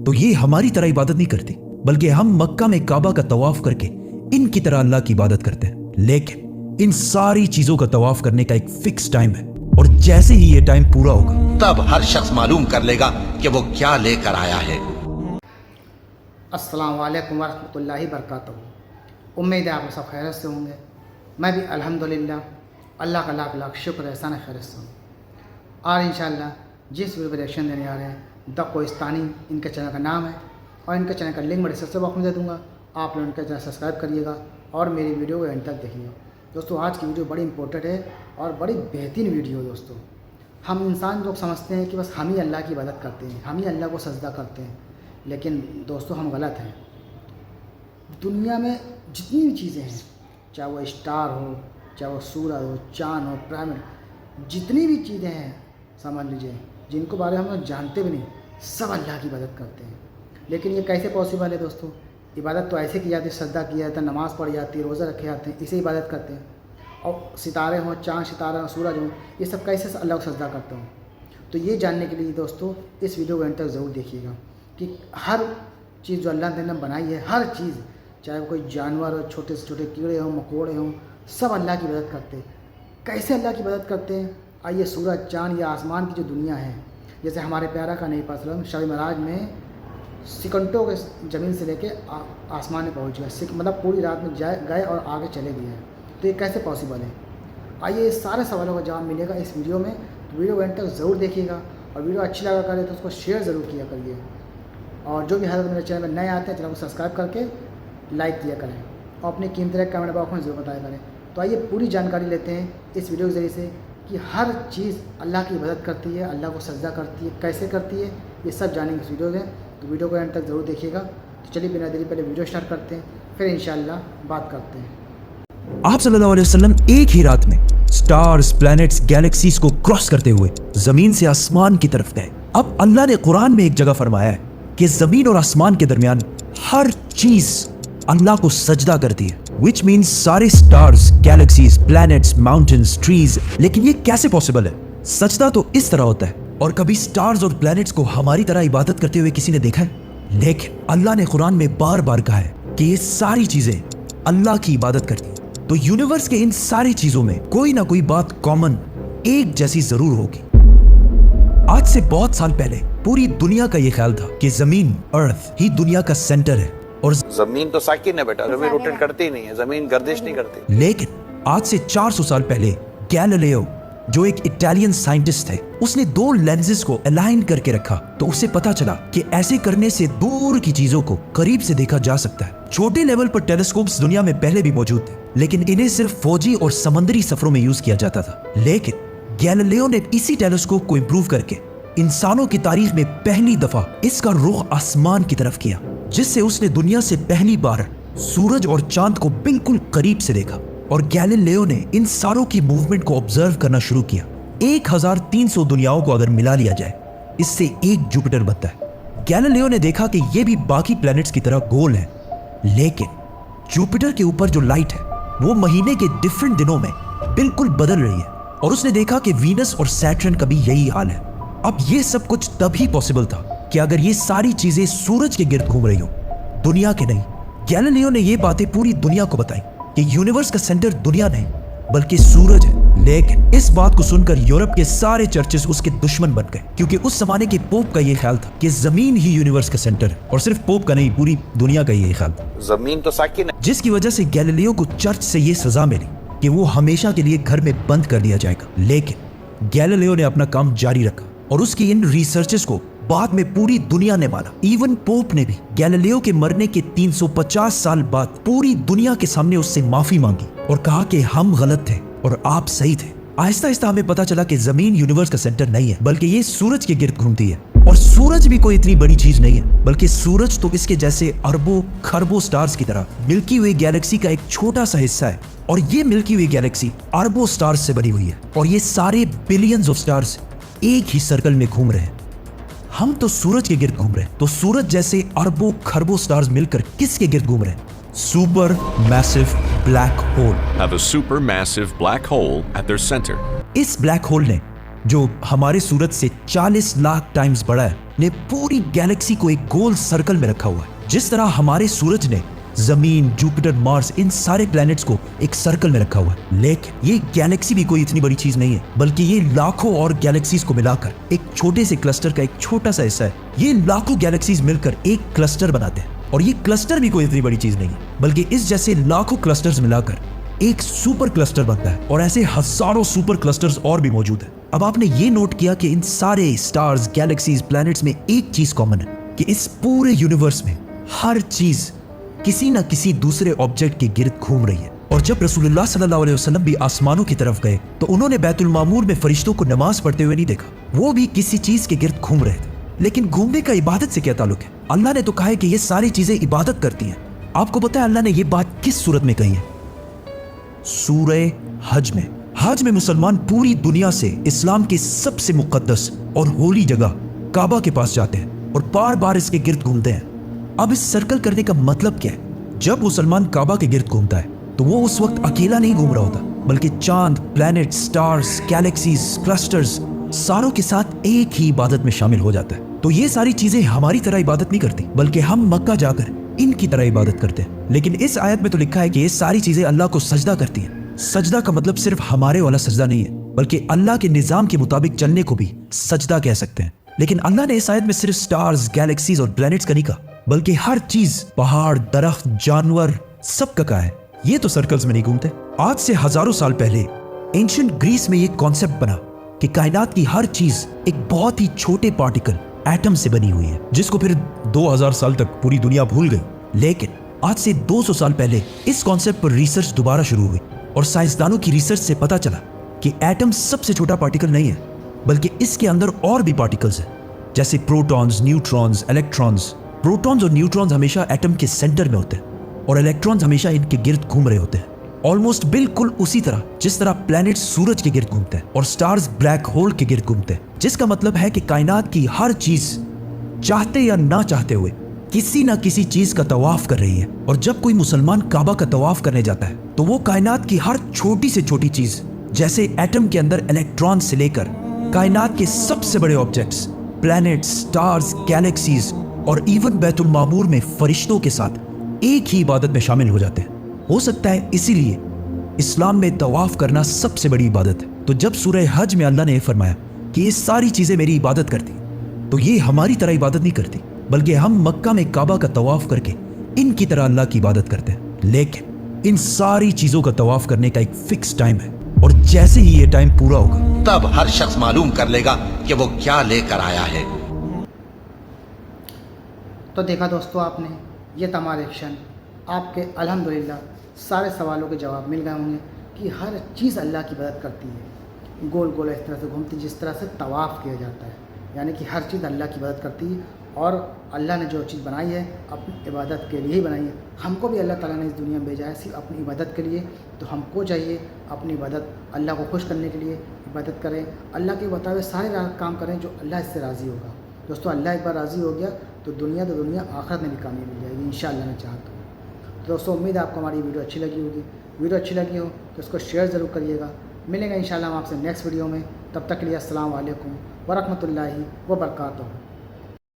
तो ये हमारी तरह इबादत नहीं करती, बल्कि हम मक्का में काबा का तवाफ करके इनकी तरह अल्लाह की इबादत करते हैं। लेकिन इन सारी चीजों का तवाफ करने का एक फिक्स टाइम है, और जैसे ही ये टाइम पूरा होगा तब हर शख्स मालूम कर लेगा कि वो क्या लेकर आया है। अस्सलाम वालेकुम वरहमतुल्लाहि बरकातहू। उम्मीद है आप सब खैरियत से होंगे। मैं भी अल्हम्दुलिल्लाह अल्लाह का लाख लाख शुक्र एहसान खैरियत से हूँ। और इंशाअल्लाह जिस वीडियो पर रिएक्शन देने आ रहे हैं द कोहिस्तानी इनके चैनल का नाम है, और इनके चैनल का लिंक मैं डिस्क्रिप्शन बॉक्स में दे दूँगा। आप लोग इनका चैनल सब्सक्राइब करिएगा और मेरी वीडियो को एंड तक देखिएगा। दोस्तों आज की वीडियो बड़ी इंपॉर्टेंट है और बड़ी बेहतरीन वीडियो है। दोस्तों हम इंसान लोग समझते हैं कि बस हम ही अल्लाह की इबादत करते हैं, हम ही अल्लाह को सजदा करते हैं, लेकिन दोस्तों हम गलत हैं। दुनिया में जितनी भी चीज़ें हैं, चाहे वो स्टार हो, चाहे वो सूरज हो, चाँद हो, प्लानट, जितनी भी चीज़ें हैं समझ लीजिए जिनको बारे में हम लोग जानते भी नहीं, सब अल्लाह की इबादत करते हैं। लेकिन ये कैसे पॉसिबल है दोस्तों? इबादत तो ऐसे की जाती है, सजदा किया जाता है, नमाज़ पढ़ी जाती है, रोज़ा रखे जाते हैं, इसे इबादत करते हैं। और सितारे हों, चाँद सितारे हों, सूरज हों, ये सब कैसे अल्लाह को सजदा करते हों? तो ये जानने के लिए दोस्तों इस वीडियो को एंड तक ज़रूर देखिएगा कि हर चीज़ जो अल्लाह ने बनाई है, हर चीज़, चाहे वो कोई जानवर हो, छोटे से छोटे कीड़े हों, मकोड़े हों, सब अल्लाह की इबादत करते हैं। कैसे अल्लाह की इबादत करते हैं? आइए सूरज, चाँद या आसमान की जो दुनिया है, जैसे हमारे प्यारा का नबी पाक सल्लल्लाहु अलैहि वसल्लम शब मेराज में सेकंडों के ज़मीन से लेके आसमान में पहुँच गए, मतलब पूरी रात में गए और आगे चले गए हैं। तो ये कैसे पॉसिबल है? आइए इस सारे सवालों का जवाब मिलेगा इस वीडियो में। तो वीडियो एंड तक ज़रूर देखिएगा, और वीडियो अच्छी लगा करे तो उसको शेयर ज़रूर किया करिए, और जो भी हज़रत मेरे चैनल में नए आते हैं चैनल को सब्सक्राइब करके लाइक किया करें, और अपनी कीमती कमेंट बॉक्स में ज़रूर बताया करें। तो आइए पूरी जानकारी लेते हैं इस वीडियो के ज़रिए से कि हर चीज़ अल्लाह की इबादत करती है, अल्लाह को सजदा करती है, कैसे करती है, ये सब जानेंगे इस वीडियो में। तो वीडियो को एंड तक ज़रूर देखिएगा। तो चलिए बिना देरी पहले वीडियो स्टार्ट करते हैं, फिर इंशाअल्लाह बात करते हैं। आप सल्लल्लाहु अलैहि वसल्लम एक ही रात में स्टार्स, प्लैनेट्स, गैलेक्सीज को क्रॉस करते हुए जमीन से आसमान की तरफ गए। अब अल्लाह ने कुरान में एक जगह फरमाया है कि जमीन और आसमान के दरमियान हर चीज अल्लाह को सजदा करती है, विच मीन्स सारे stars, galaxies, planets, mountains, trees. लेकिन ये कैसे पॉसिबल है? सजदा तो इस तरह होता है, और कभी स्टार्स और प्लैनेट्स को हमारी तरह इबादत करते हुए किसी ने देखा है? लेकिन अल्लाह ने कुरान में बार बार कहा है कि ये सारी चीजें अल्लाह की इबादत करती हैं। तो यूनिवर्स के इन सारी चीजों में कोई ना कोई बात कॉमन, एक जैसी जरूर होगी। आज से बहुत साल पहले पूरी दुनिया का ये ख्याल था कि जमीन, अर्थ ही दुनिया का सेंटर है, और जमीन तो साकिन है बेटा, जमीन रोटेट करती ही नहीं है, जमीन गर्दिश नहीं करती। लेकिन आज से 400 साल पहले गैलीलियो, जो एक इटालियन साइंटिस्ट थे, उसने दो लेंसेज को अलाइन करके रखा, तो उसे पता चला कि ऐसे करने से दूर की चीजों को करीब से देखा जा सकता है। छोटे लेवल पर टेलीस्कोप्स दुनिया में पहले भी मौजूद थे, लेकिन इन्हें सिर्फ फौजी और समुद्री सफरों में यूज किया जाता था। लेकिन गैलीलियो ने इसी टेलीस्कोप को इंप्रूव करके इंसानों की तारीख में पहली दफा इसका रुख आसमान की तरफ किया, जिससे उसने दुनिया से पहली बार सूरज और चांद को बिल्कुल करीब से देखा। और गैलीलियो ने इन सारों की मूवमेंट को ऑब्जर्व करना शुरू किया। 1300 दुनियाओं को अगर मिला लिया जाए, इससे एक जुपिटर बनता है। गैलीलियो ने देखा कि ये भी बाकी प्लैनेट्स की तरह गोल है, लेकिन जुपिटर के ऊपर जो लाइट है वो महीने के डिफरेंट दिनों में बिल्कुल बदल रही है, और उसने देखा कि वीनस और सैटर्न का भी यही हाल है। अब ये सब कुछ तभी पॉसिबल था कि अगर ये सारी चीजें सूरज के गिर्द घूम रही हो, दुनिया के नहीं। गैलीलियो ने ये बातें पूरी दुनिया को बताई कि यूनिवर्स का सेंटर दुनिया नहीं बल्कि सूरज है। लेकिन इस बात को सुनकर यूरोप के सारे चर्चेस उसके दुश्मन बन गए, क्योंकि उस जमाने के पोप का ये ख्याल था कि जमीन ही यूनिवर्स का सेंटर है, और सिर्फ पोप का नहीं, पूरी दुनिया का ये ख्याल था। जमीन तो साकिन है, जिसकी वजह से गैलीलियो को चर्च से ये सजा मिली कि वो हमेशा के लिए घर में बंद कर दिया जाएगा। लेकिन गैलीलियो ने अपना काम जारी रखा, और उसकी इन रिसर्चेस को बाद में पूरी दुनिया ने माना। इवन पोप ने भी गैलीलियो के मरने के 350 साल बाद पूरी दुनिया के सामने उससे माफी मांगी और कहा कि हम गलत थे और आप सही थे। आहिस्ता आहिस्ता हमें पता चला कि जमीन यूनिवर्स का सेंटर नहीं है, बल्कि ये सूरज के गिर्द घूमती है, और सूरज भी कोई इतनी बड़ी चीज नहीं है, बल्कि सूरज तो इसके जैसे अरबों खरबों स्टार्स की तरह मिल्की वे गैलेक्सी का एक छोटा सा हिस्सा है। और ये मिल्की वे गैलेक्सी अरबों स्टार्स से बनी हुई है, और ये सारे बिलियंस ऑफ स्टार्स एक ही सर्कल में घूम रहे हैं। हम तो सूरज के गिर्द घूम रहे हैं, तो सूरज जैसे अरबों खरबों स्टार्स मिलकर किसके गिर्द घूम रहे हैं? Super massive black hole. Have a supermassive black hole at their center. इस ब्लैक होल ने, जो हमारे सूरज से 40 लाख टाइम्स बड़ा है, نے پوری گیلیکسی کو ایک گول سرکل میں رکھا ہوا ہے. جس طرح ہمارے سورج نے زمین، جوپیٹر، مارس، ان سارے پلینٹس کو ایک سرکل میں رکھا ہوا ہے. لیکن یہ گیلیکسی بھی کوئی اتنی بڑی چیز نہیں ہے، بلکہ یہ لاکھوں اور گیلیکسیز کو ملا کر ایک چھوٹے سے کلسٹر کا ایک چھوٹا سا حصہ ہے. یہ لاکھوں گیلیکسیز مل کر ایک کلسٹر بناتے ہیں، اور یہ کلسٹر بھی کوئی اتنی بڑی چیز نہیں ہے، بلکہ اس جیسے لاکھوں کلسٹرز ملا کر ایک سپر کلسٹر بنتا ہے، اور ایسے ہزاروں سپر کلسٹرز اور بھی موجود ہیں. اب آپ نے یہ نوٹ کیا کہ ان سارے سٹارز، گیلیکسیز، پلینٹس میں ایک چیز کامن ہے کہ اس پورے یونیورس میں ہر چیز کسی نہ کسی دوسرے آبجیکٹ کے گرد گھوم رہی ہے. اور جب رسول اللہ صلی اللہ علیہ وسلم بھی آسمانوں کی طرف گئے تو انہوں نے بیت المعمور میں فرشتوں کو نماز پڑھتے ہوئے نہیں دیکھا، وہ بھی کسی چیز کے گرد گھوم رہے تھے. لیکن گھومنے کا عبادت سے کیا تعلق ہے؟ اللہ نے تو کہا ہے کہ یہ ساری چیزیں عبادت کرتی ہیں. آپ کو پتہ ہے اللہ نے یہ بات کس صورت میں کہی ہے؟ سورہ حج میں. حج میں مسلمان پوری دنیا سے اسلام کی سب سے مقدس اور ہولی جگہ کعبہ کے پاس جاتے ہیں اور بار بار اس کے گرد گھومتے ہیں. اب اس سرکل کرنے کا مطلب کیا ہے؟ جب مسلمان کعبہ کے گرد گھومتا ہے تو وہ اس وقت اکیلا نہیں گھوم رہا ہوتا، بلکہ چاند، پلینٹ، سٹارز، گیلیکسیز، کلسٹرز ساروں کے ساتھ ایک ہی عبادت میں شامل ہو جاتا ہے. تو یہ ساری چیزیں ہماری طرح عبادت نہیں کرتی، بلکہ ہم مکہ جا کر ان کی طرح عبادت کرتے ہیں. لیکن اس آیت میں تو لکھا ہے کہ یہ ساری چیزیں اللہ کو سجدہ کرتی ہیں. سجدہ کا مطلب صرف ہمارے والا سجدہ نہیں ہے، بلکہ اللہ کے نظام کے مطابق چلنے کو بھی سجدہ کہہ سکتے ہیں. لیکن اللہ نے اس آیت میں صرف سٹارز، گیلیکسیز اور پلینٹس کا نہیں کہا، بلکہ ہر چیز، پہاڑ، درخت، جانور، سب کا کہا ہے. یہ تو سرکلز میں نہیں گھومتے. آج سے ہزاروں سال پہلے اینشنٹ گریس میں یہ کانسیپٹ بنا کہ کائنات کی ہر چیز ایک بہت ہی چھوٹے پارٹیکل ایٹم سے بنی ہوئی ہے، جس کو پھر 2000 سال تک پوری دنیا بھول گئی. لیکن آج سے 200 سال پہلے اس کانسیپٹ پر ریسرچ دوبارہ شروع ہوئی، اور سائنسدانوں کی ریسرچ سے پتا چلا کہ ایٹم سب سے چھوٹا پارٹیکل نہیں ہے، بلکہ اس کے اندر اور بھی پارٹیکلز ہیں، جیسے پروٹونز، نیوٹرونز، الیکٹرونز. پروٹونز اور نیوٹرونز ہمیشہ ایٹم کے سینٹر میں ہوتے ہیں، اور الیکٹرونز ہمیشہ ان کے گرد گھوم رہے ہوتے ہیں. آلموسٹ بالکل اسی طرح جس طرح پلینٹ سورج کے گرد گھومتے ہیں اور سٹارز بلیک ہول کے گرد گھومتے ہیں، جس کا مطلب ہے کہ کائنات کی ہر چیز چاہتے یا نہ چاہتے ہوئے کسی نہ کسی چیز کا طواف کر رہی ہے. اور جب کوئی مسلمان کعبہ کا طواف کرنے جاتا ہے تو وہ کائنات کی ہر چھوٹی سے چھوٹی چیز، جیسے ایٹم کے اندر الیکٹران سے لے کر کائنات کے سب سے بڑے آبجیکٹس، پلینٹس، سٹارز، گیلیکسیز اور ایون بیت المعمور میں فرشتوں کے ساتھ ایک ہی عبادت میں شامل ہو جاتے ہیں. ہو سکتا ہے اسی لیے اسلام میں طواف کرنا سب سے بڑی عبادت ہے. تو جب سورہ حج میں اللہ نے یہ فرمایا کہ یہ ساری چیزیں میری عبادت کرتی، تو یہ ہماری طرح عبادت نہیں کرتی، بلکہ ہم مکہ میں کعبہ کا طواف کر کے ان کی طرح اللہ کی عبادت کرتے ہیں. لیکن ان ساری چیزوں کا طواف کرنے کا ایک فکس ٹائم ہے، اور جیسے ہی یہ ٹائم پورا ہوگا तब हर शख्स मालूम कर लेगा कि वो क्या लेकर आया है. تو دیکھا دوستو آپ نے یہ تمام ایکشن آپ کے الحمدللہ سارے سوالوں کے جواب مل گئے ہوں گے کہ ہر چیز اللہ کی مدد کرتی ہے. گول گول اس طرح سے گھومتی، جس طرح سے طواف کیا جاتا ہے، یعنی کہ ہر چیز اللہ کی مدد کرتی ہے. اور اللہ نے جو چیز بنائی ہے اپنی عبادت کے لیے ہی بنائی ہے. ہم کو بھی اللہ تعالیٰ نے اس دنیا میں بھیجا ہے صرف اپنی عبادت کے لیے. تو ہم کو چاہیے اپنی عبادت اللہ کو خوش کرنے کے لیے عبادت کریں، اللہ کے بتائے سارے کام کریں جو اللہ اس سے راضی ہوگا. دوستو اللہ ایک بار راضی ہو گیا تو دنیا آخرت میں بھی کامیاب مل جائے گی انشاءاللہ میں چاہتا ہوں. تو دوستو امید ہے آپ کو ہماری ویڈیو اچھی لگی ہوگی. ویڈیو اچھی لگی ہو تو اس کو شیئر ضرور کریے گا. ملیں گے انشاءاللہ ہم آپ سے نیکسٹ ویڈیو میں. تب تک کے لیے السلام علیکم ورحمۃ اللہ وبرکاتہ.